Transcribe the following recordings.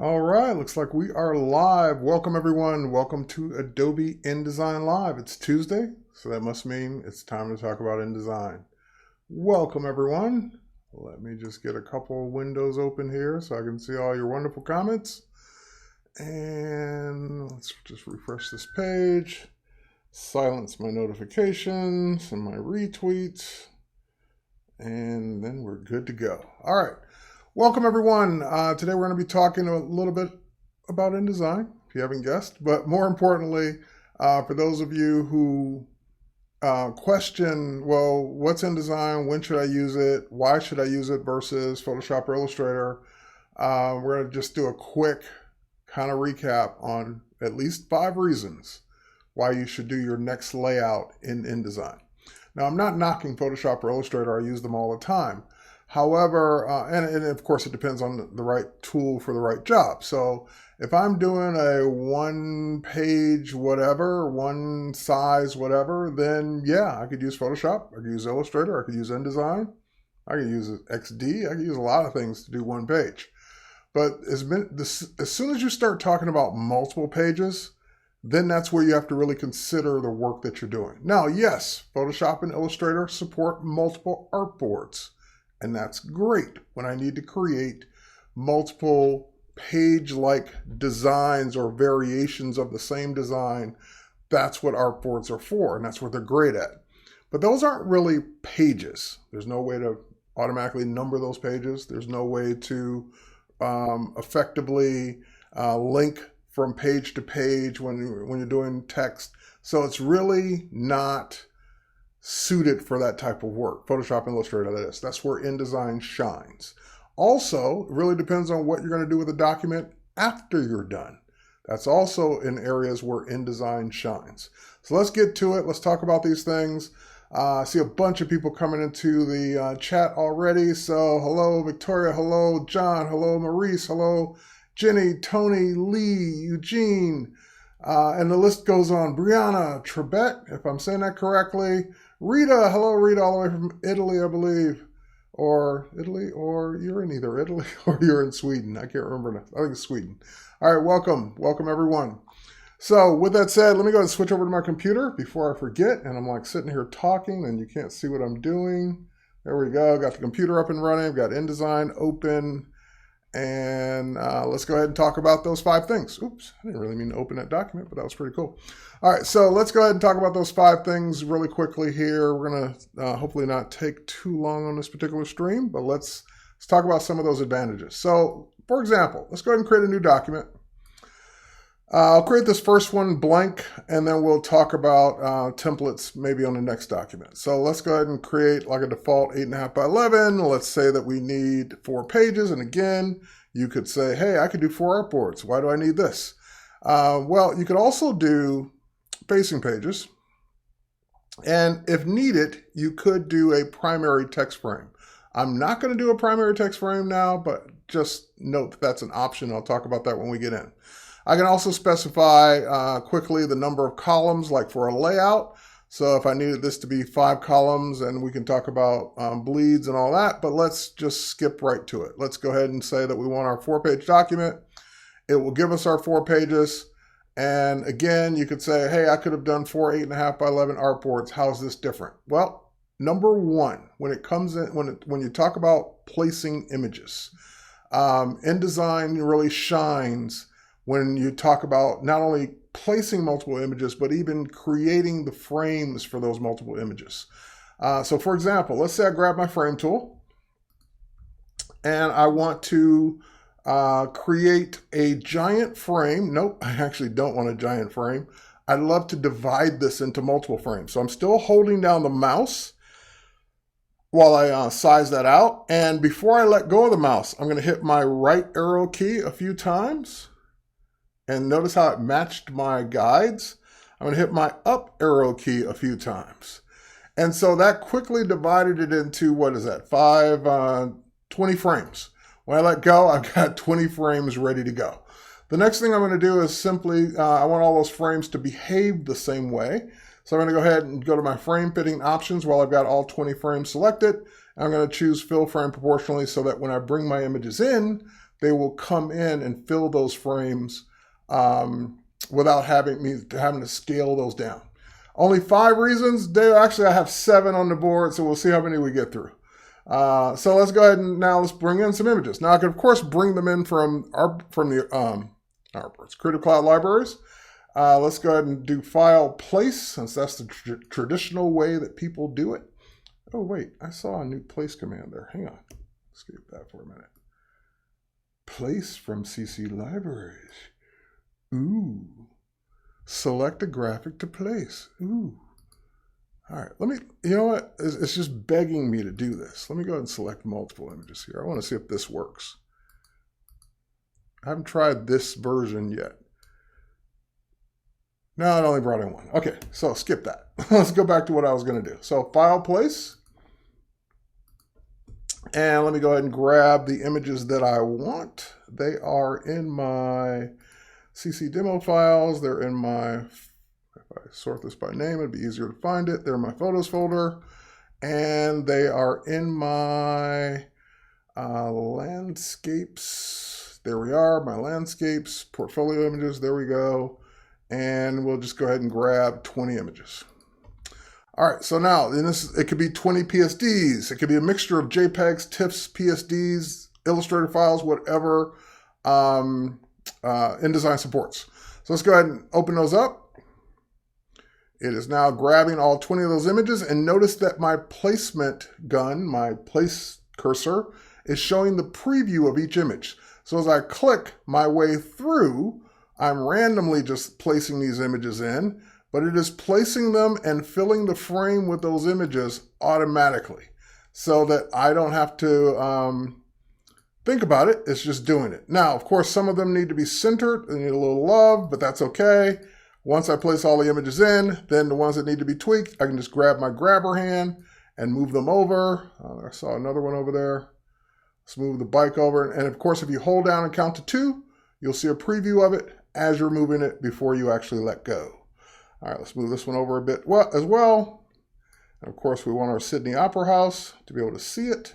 All right, looks like we are live. Welcome everyone. Welcome to Adobe InDesign Live. It's Tuesday, so that must mean it's time to talk about InDesign. Welcome everyone. Let me just get a couple windows open here so I can see all your wonderful comments. And let's just refresh this page. Silence my notifications and my retweets. And then we're good to go. All right. Welcome everyone. Today we're going to be talking a little bit about InDesign, if you haven't guessed, but more importantly, for those of you who question, well, what's InDesign? When should I use it? Why should I use it versus Photoshop or Illustrator? We're going to just do a quick kind of recap on at least 5 reasons why you should do your next layout in InDesign. Now, I'm not knocking Photoshop or Illustrator. I use them all the time. However, and of course it depends on the right tool for the right job. So if I'm doing a one page whatever, one size whatever, then yeah, I could use Photoshop, I could use Illustrator, I could use InDesign, I could use XD, I could use a lot of things to do one page. But as soon as you start talking about multiple pages, then that's where you have to really consider the work that you're doing. Now, yes, Photoshop and Illustrator support multiple artboards. And that's great when I need to create multiple page-like designs or variations of the same design. That's what artboards are for, and that's what they're great at. But those aren't really pages. There's no way to automatically number those pages. There's no way to effectively link from page to page when you're doing text. So it's really not suited for that type of work. Photoshop and Illustrator, that is. That's where InDesign shines. Also, it really depends on what you're going to do with the document after you're done. That's also in areas where InDesign shines. So let's get to it. Let's talk about these things. I see a bunch of people coming into the chat already. So hello, Victoria. Hello, John. Hello, Maurice. Hello, Jenny, Tony, Lee, Eugene. And the list goes on. Brianna, Trebet, if I'm saying that correctly. Rita, hello Rita, all the way from Italy, I believe. Or Italy, or you're in either Italy or you're in Sweden. I can't remember. I think it's Sweden. All right, welcome. Welcome everyone. So with that said, let me go and switch over to my computer before I forget. And I'm like sitting here talking and you can't see what I'm doing. There we go. Got the computer up and running. I've got InDesign open. And let's go ahead and talk about those 5 things. Oops, I didn't really mean to open that document, but that was pretty cool. All right, so let's go ahead and talk about those 5 things really quickly here. We're going to hopefully not take too long on this particular stream, but let's talk about some of those advantages. So, for example, let's go ahead and create a new document. I'll create this first one blank, and then we'll talk about templates maybe on the next document. So let's go ahead and create like a default 8.5 by 11. Let's say that we need 4 pages. And again, you could say, hey, I could do 4 artboards. Why do I need this? Well, you could also do facing pages. And if needed, you could do a primary text frame. I'm not going to do a primary text frame now, but just note that that's an option. I'll talk about that when we get in. I can also specify quickly the number of columns, like for a layout. So if I needed this to be 5 columns, and we can talk about bleeds and all that, but let's just skip right to it. Let's go ahead and say that we want our 4-page document. It will give us our 4 pages. And again, you could say, hey, I could have done 4 8.5 by 11 artboards. How is this different? Well, number one, when it comes in, when you talk about placing images, InDesign really shines when you talk about not only placing multiple images, but even creating the frames for those multiple images. So for example, let's say I grab my frame tool and I want to create a giant frame. Nope, I actually don't want a giant frame. I'd love to divide this into multiple frames. So I'm still holding down the mouse while I size that out. And before I let go of the mouse, I'm going to hit my right arrow key a few times. And notice how it matched my guides. I'm going to hit my up arrow key a few times. And so that quickly divided it into, what is that, 20 frames. When I let go, I've got 20 frames ready to go. The next thing I'm going to do is simply, I want all those frames to behave the same way. So I'm going to go ahead and go to my frame fitting options while I've got all 20 frames selected. I'm going to choose fill frame proportionally so that when I bring my images in, they will come in and fill those frames without having to scale those down. Only 5 reasons. Actually, I have 7 on the board, so we'll see how many we get through. So let's go ahead and now let's bring in some images. Now I can of course bring them in from the Creative Cloud libraries. Let's go ahead and do File, Place, since that's the traditional way that people do it. Oh wait, I saw a new place command there. Hang on, skip that for a minute. Place from CC Libraries. Ooh. Select a graphic to place. Ooh. All right, you know what? It's just begging me to do this. Let me go ahead and select multiple images here. I want to see if this works. I haven't tried this version yet. No, it only brought in 1. Okay, so skip that. Let's go back to what I was going to do. So File, Place. And let me go ahead and grab the images that I want. They are in my CC demo files. They're in my, if I sort this by name, it'd be easier to find it. They're in my photos folder. And they are in my landscapes. There we are, my landscapes, portfolio images. There we go. And we'll just go ahead and grab 20 images. All right, so now it could be 20 PSDs. It could be a mixture of JPEGs, TIFFs, PSDs, Illustrator files, whatever InDesign supports. So let's go ahead and open those up. It is now grabbing all 20 of those images, and notice that my placement gun, my place cursor, is showing the preview of each image. So as I click my way through, I'm randomly just placing these images in, but it is placing them and filling the frame with those images automatically so that I don't have to think about it. It's just doing it. Now, of course, some of them need to be centered. They need a little love, but that's okay. Once I place all the images in, then the ones that need to be tweaked, I can just grab my grabber hand and move them over. I saw another one over there. Let's move the bike over. And of course, if you hold down and count to 2, you'll see a preview of it as you're moving it before you actually let go. All right, let's move this one over a bit as well. And of course, we want our Sydney Opera House to be able to see it.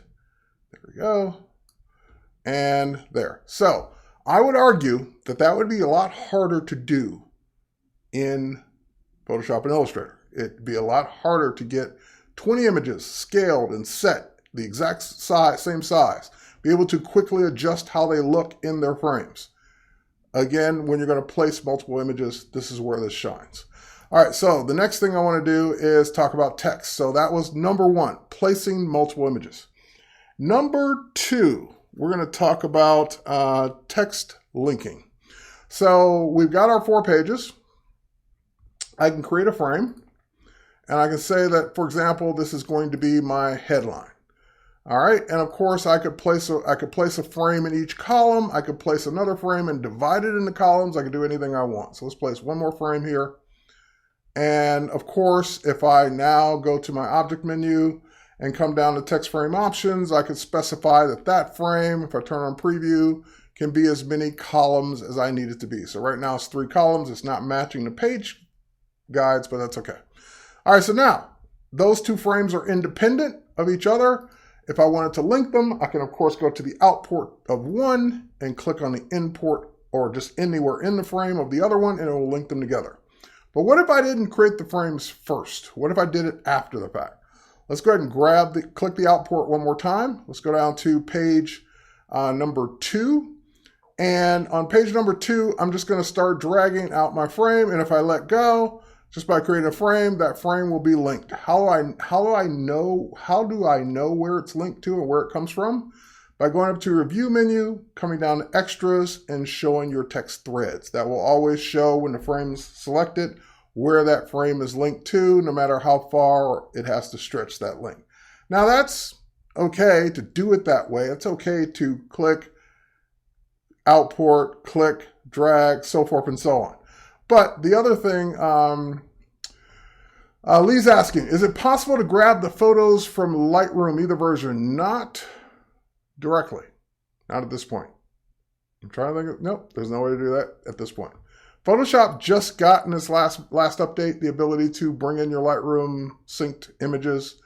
There we go. And there. So I would argue that that would be a lot harder to do in Photoshop and Illustrator. It'd be a lot harder to get 20 images scaled and set the exact size, same size, be able to quickly adjust how they look in their frames. Again, when you're going to place multiple images, this is where this shines. All right, so the next thing I want to do is talk about text. So that was number 1, placing multiple images. Number 2, we're going to talk about text linking. So we've got our 4 pages. I can create a frame, and I can say that, for example, this is going to be my headline. All right, and of course I could place a frame in each column. I could place another frame and divide it into columns. I could do anything I want. So let's place one more frame here. And of course, if I now go to my object menu and come down to text frame options, I could specify that that frame, if I turn on preview, can be as many columns as I need it to be. So right now it's 3 columns. It's not matching the page guides, but that's okay. All right, so now those 2 frames are independent of each other. If I wanted to link them, I can of course go to the output of one and click on the import or just anywhere in the frame of the other one, and it will link them together. But what if I didn't create the frames first? What if I did it after the fact? Let's go ahead and click the output one more time. Let's go down to page number 2. And on page number 2, I'm just going to start dragging out my frame. And if I let go, just by creating a frame, that frame will be linked. How do I know where it's linked to and where it comes from? By going up to Review menu, coming down to Extras, and showing your text threads. That will always show when the frame's selected where that frame is linked to, no matter how far it has to stretch that link. Now that's okay to do it that way. It's okay to click, output, click, drag, so forth and so on. But the other thing, Lee's asking, is it possible to grab the photos from Lightroom, either version? Not directly, not at this point. I'm trying to think of, nope, there's no way to do that at this point. Photoshop just got in this last update the ability to bring in your Lightroom synced images,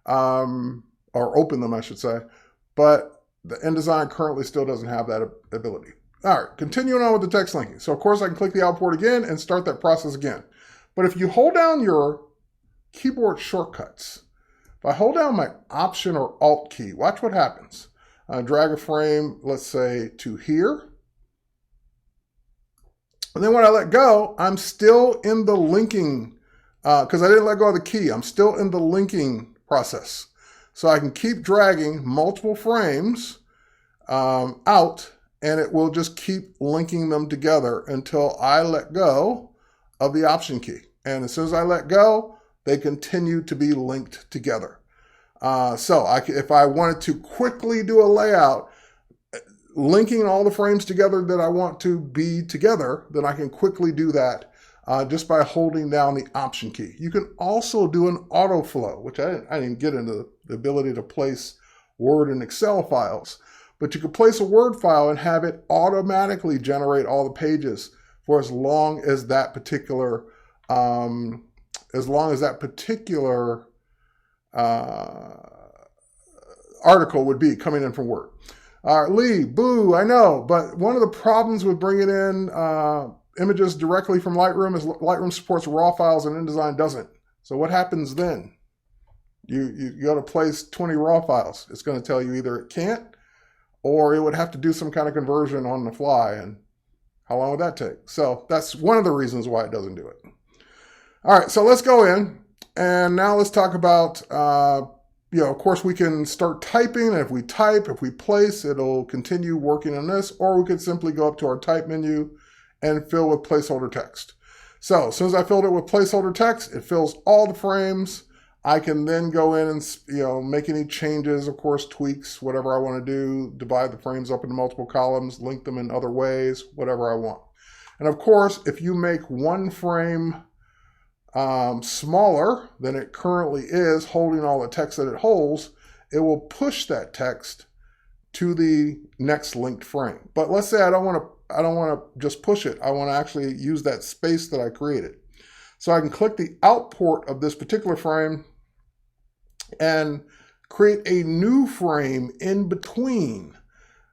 or open them, I should say. But the InDesign currently still doesn't have that ability. All right, continuing on with the text linking. So of course I can click the output again and start that process again. But if you hold down your keyboard shortcuts, if I hold down my Option or Alt key, watch what happens. Drag a frame, let's say, to here. And then when I let go, I'm still in the linking, because I didn't let go of the key. I'm still in the linking process. So I can keep dragging multiple frames out, and it will just keep linking them together until I let go of the Option key. And as soon as I let go, they continue to be linked together. If I wanted to quickly do a layout, linking all the frames together that I want to be together, then I can quickly do that just by holding down the Option key. You can also do an auto flow, which I didn't get into the ability to place Word and Excel files, but you could place a Word file and have it automatically generate all the pages for as long as that particular article would be coming in from Word. Lee, boo, I know, but one of the problems with bringing in images directly from Lightroom is Lightroom supports raw files and InDesign doesn't. So what happens then? You go to place 20 raw files. It's going to tell you either it can't, or it would have to do some kind of conversion on the fly. And how long would that take? So that's one of the reasons why it doesn't do it. All right, so let's go in. And now let's talk about, of course, we can start typing. And if we place, it'll continue working on this. Or we could simply go up to our type menu and fill with placeholder text. So as soon as I filled it with placeholder text, it fills all the frames. I can then go in and make any changes, of course, tweaks, whatever I want to do, divide the frames up into multiple columns, link them in other ways, whatever I want. And of course, if you make one frame smaller than it currently is, holding all the text that it holds, it will push that text to the next linked frame. But let's say I don't want to just push it. I want to actually use that space that I created. So I can click the out port of this particular frame and create a new frame in between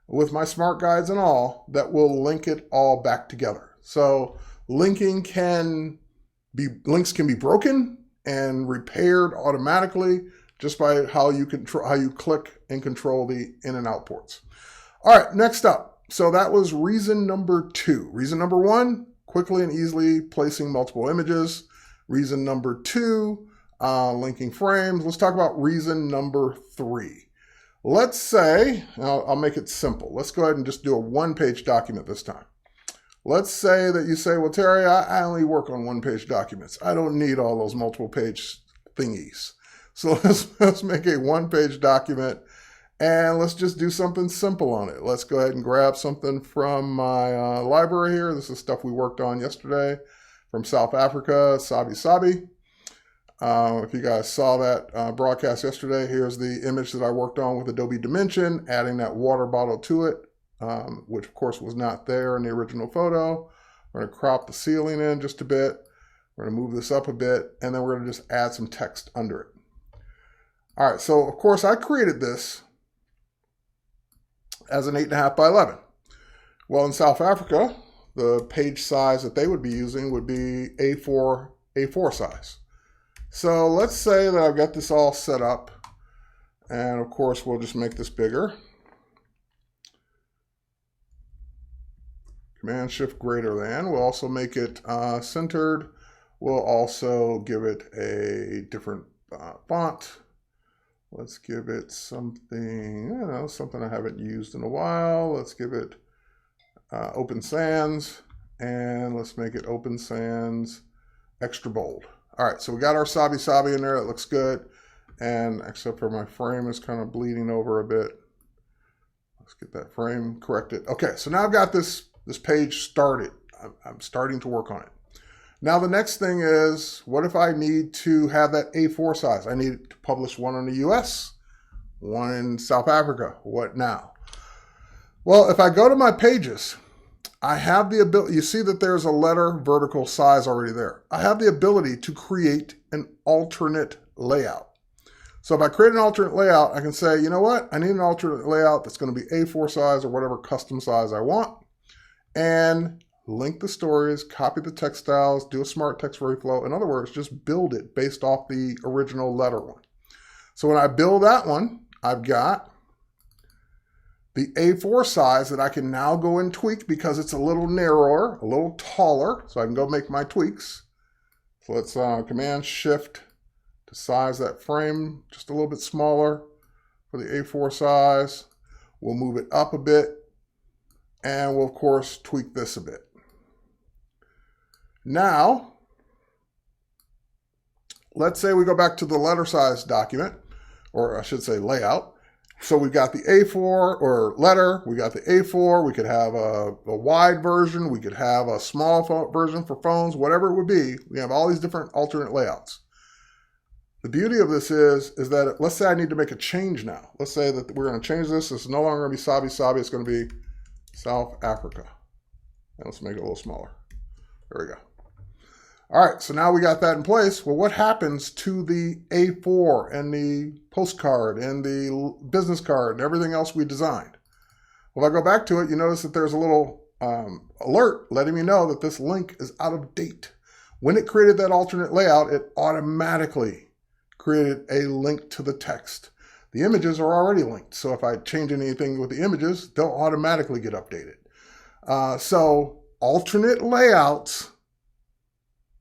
with my smart guides and all that will link it all back together. So links can be broken and repaired automatically just by how you click and control the in and out ports. All right, next up. So that was reason number 2. Reason number 1, quickly and easily placing multiple images. Reason number 2, linking frames. Let's talk about reason number 3. Let's say, I'll make it simple. Let's go ahead and just do a one-page document this time. Let's say that you say, well, Terry, I only work on one-page documents. I don't need all those multiple-page thingies. So let's make a one-page document, and let's just do something simple on it. Let's go ahead and grab something from my library here. This is stuff we worked on yesterday from South Africa, Sabi Sabi. If you guys saw that broadcast yesterday, here's the image that I worked on with Adobe Dimension, adding that water bottle to it, which of course was not there in the original photo. We're going to crop the ceiling in just a bit. We're going to move this up a bit, and then we're going to just add some text under it. All right, so of course I created this as an 8.5 by 11. Well, in South Africa, the page size that they would be using would be A4 size. So let's say that I've got this all set up, and of course we'll just make this bigger. Command Shift greater than. We'll also make it centered. We'll also give it a different font. Let's give it something, something I haven't used in a while. Let's give it Open Sans, and let's make it Open Sans extra bold. All right, so we got our Sabi Sabi in there. That looks good. And except for my frame is kind of bleeding over a bit. Let's get that frame corrected. Okay, so now I've got this page started. I'm starting to work on it. Now the next thing is, what if I need to have that A4 size? I need to publish one in the US, one in South Africa. What now? Well, if I go to my pages, I have the ability, you see that there's a letter vertical size already there. I have the ability to create an alternate layout. So if I create an alternate layout, I can say, you know what? I need an alternate layout that's going to be A4 size or whatever custom size I want. And link the stories, copy the text styles, do a smart text reflow. In other words, just build it based off the original letter one. So when I build that one, I've got the A4 size that I can now go and tweak because it's a little narrower, a little taller. So I can go make my tweaks. So let's Command Shift to size that frame just a little bit smaller for the A4 size. We'll move it up a bit, and we'll of course tweak this a bit. Now, let's say we go back to the letter size document, or I should say layout. So we've got the A4 or letter, we got the A4, we could have a wide version, we could have a small version for phones, whatever it would be. We have all these different alternate layouts. The beauty of this is that, let's say I need to make a change now. Let's say that we're going to change this. It's no longer going to be Sabi Sabi, it's going to be South Africa. And let's make it a little smaller. There we go. All right, so now we got that in place. Well, what happens to the A4 and the postcard and the business card and everything else we designed? Well, if I go back to it, you notice that there's a little alert letting me know that this link is out of date. When it created that alternate layout, it automatically created a link to the text. The images are already linked, so if I change anything with the images, they'll automatically get updated. So alternate layouts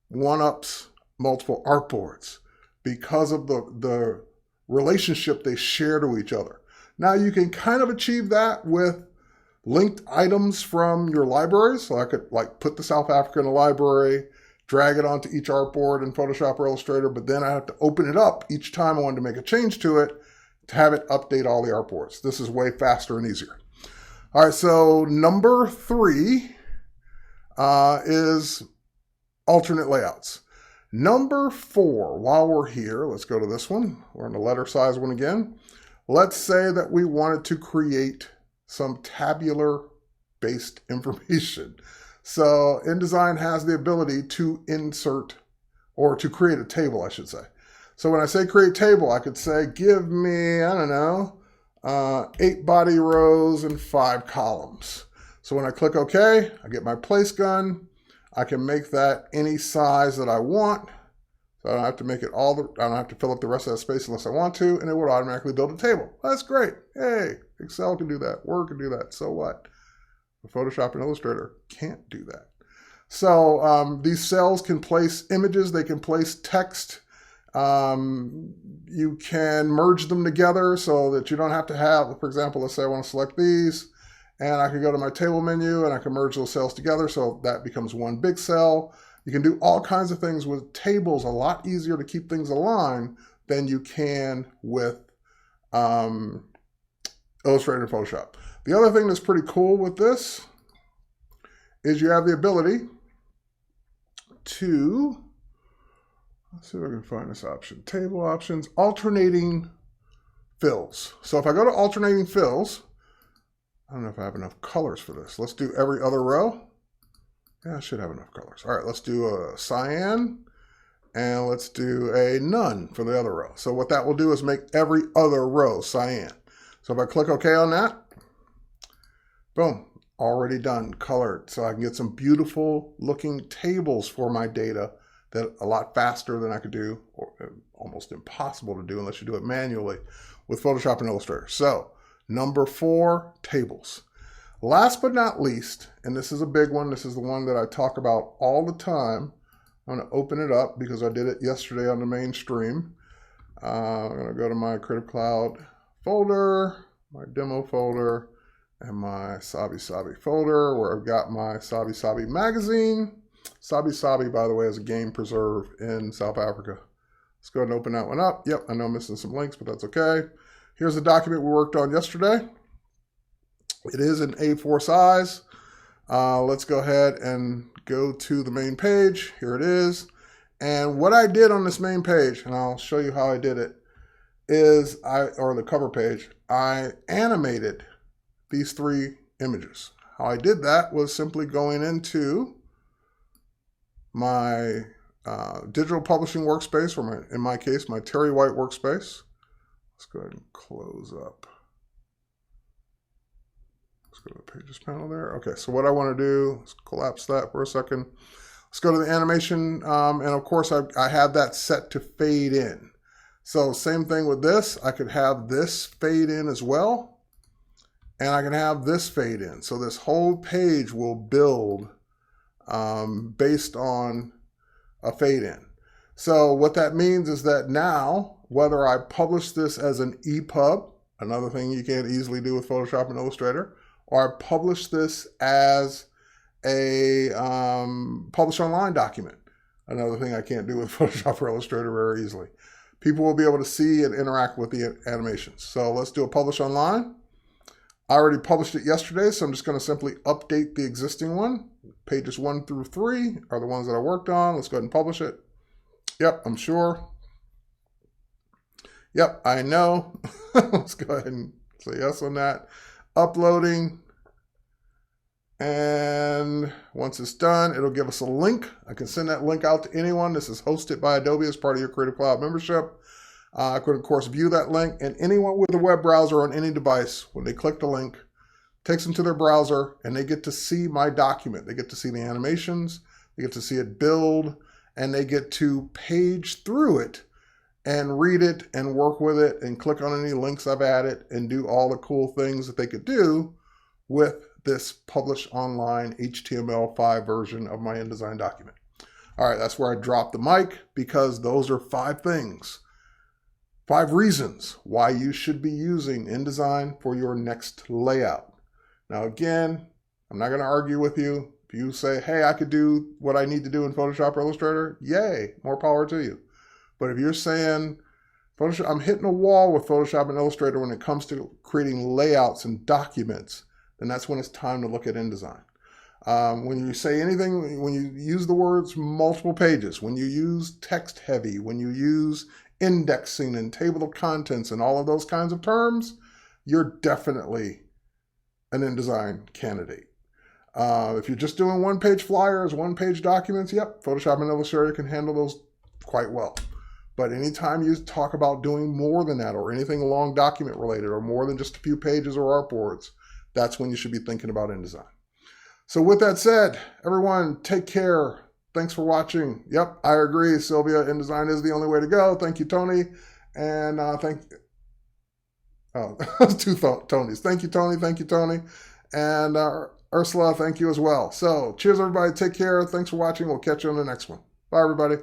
one-ups multiple artboards because of the relationship they share to each other. Now you can kind of achieve that with linked items from your libraries. So I could like put the South Africa in a library, drag it onto each artboard in Photoshop or Illustrator, but then I have to open it up each time I wanted to make a change to it to have it update all the artboards. This is way faster and easier. All right, so number 3 is alternate layouts. Number 4, while we're here, let's go to this one. We're on the letter size one again. Let's say that we wanted to create some tabular based information. So InDesign has the ability to insert, or to create a table, I should say. So when I say create table, I could say, give me, I don't know, 8 body rows and 5 columns. So when I click OK, I get my place gun. I can make that any size that I want. So I don't have to make it I don't have to fill up the rest of that space unless I want to, and it would automatically build a table. That's great. Hey, Excel can do that. Word can do that. So what? Photoshop and Illustrator can't do that. So these cells can place images. They can place text. You can merge them together so that you don't have to have, for example, let's say I want to select these. And I can go to my table menu and I can merge those cells together so that becomes one big cell. You can do all kinds of things with tables, a lot easier to keep things aligned than you can with Illustrator and Photoshop. The other thing that's pretty cool with this is you have the ability to, let's see if I can find this option, table options, alternating fills. So if I go to alternating fills, I don't know if I have enough colors for this. Let's do every other row. Yeah, I should have enough colors. All right, let's do a cyan, and let's do a none for the other row. So what that will do is make every other row cyan. So if I click OK on that, boom, already done, colored. So I can get some beautiful looking tables for my data that a lot faster than I could do, or almost impossible to do unless you do it manually with Photoshop and Illustrator. So number 4, tables. Last but not least, and this is a big one, this is the one that I talk about all the time. I'm going to open it up because I did it yesterday on the main stream. I'm going to go to my Creative Cloud folder, my demo folder, and my Sabi Sabi folder where I've got my Sabi Sabi magazine. Sabi Sabi, by the way, is a game preserve in South Africa. Let's go ahead and open that one up. Yep, I know I'm missing some links, but that's okay. Here's the document we worked on yesterday. It is an A4 size. Let's go ahead and go to the main page. Here it is. And what I did on this main page, and I'll show you how I did it, is or the cover page, I animated these 3 images. How I did that was simply going into my digital publishing workspace, or in my case, my Terry White workspace. Let's go ahead and close up. Let's go to the Pages panel there. Okay, so what I want to do is collapse that for a second. Let's go to the animation, and of course I have that set to fade in. So same thing with this. I could have this fade in as well, and I can have this fade in. So this whole page will build based on a fade in. So what that means is that now, whether I publish this as an EPUB, another thing you can't easily do with Photoshop and Illustrator, or I publish this as a publish online document, another thing I can't do with Photoshop or Illustrator very easily. People will be able to see and interact with the animations. So let's do a publish online. I already published it yesterday, so I'm just going to simply update the existing one. Pages 1 through 3 are the ones that I worked on. Let's go ahead and publish it. Yep, I'm sure. Yep, I know. Let's go ahead and say yes on that. Uploading. And once it's done, it'll give us a link. I can send that link out to anyone. This is hosted by Adobe as part of your Creative Cloud membership. I could, of course, view that link. And anyone with a web browser on any device, when they click the link, takes them to their browser, and they get to see my document. They get to see the animations. They get to see it build. And they get to page through it and read it and work with it and click on any links I've added and do all the cool things that they could do with this publish online HTML5 version of my InDesign document. All right, that's where I dropped the mic, because those are 5 things, 5 reasons why you should be using InDesign for your next layout. Now, again, I'm not going to argue with you. If you say, hey, I could do what I need to do in Photoshop or Illustrator, yay, more power to you. But if you're saying, Photoshop, I'm hitting a wall with Photoshop and Illustrator when it comes to creating layouts and documents, then that's when it's time to look at InDesign. When you say anything, when you use the words multiple pages, when you use text heavy, when you use indexing and table of contents and all of those kinds of terms, you're definitely an InDesign candidate. If you're just doing one-page flyers, one-page documents, yep, Photoshop and Illustrator can handle those quite well. But anytime you talk about doing more than that, or anything long document related, or more than just a few pages or artboards, that's when you should be thinking about InDesign. So with that said, everyone, take care. Thanks for watching. Yep, I agree, Sylvia. InDesign is the only way to go. Thank you, Tony. And two Tonys. Thank you, Tony. Thank you, Tony. And Ursula, thank you as well. So cheers, everybody. Take care. Thanks for watching. We'll catch you on the next one. Bye, everybody.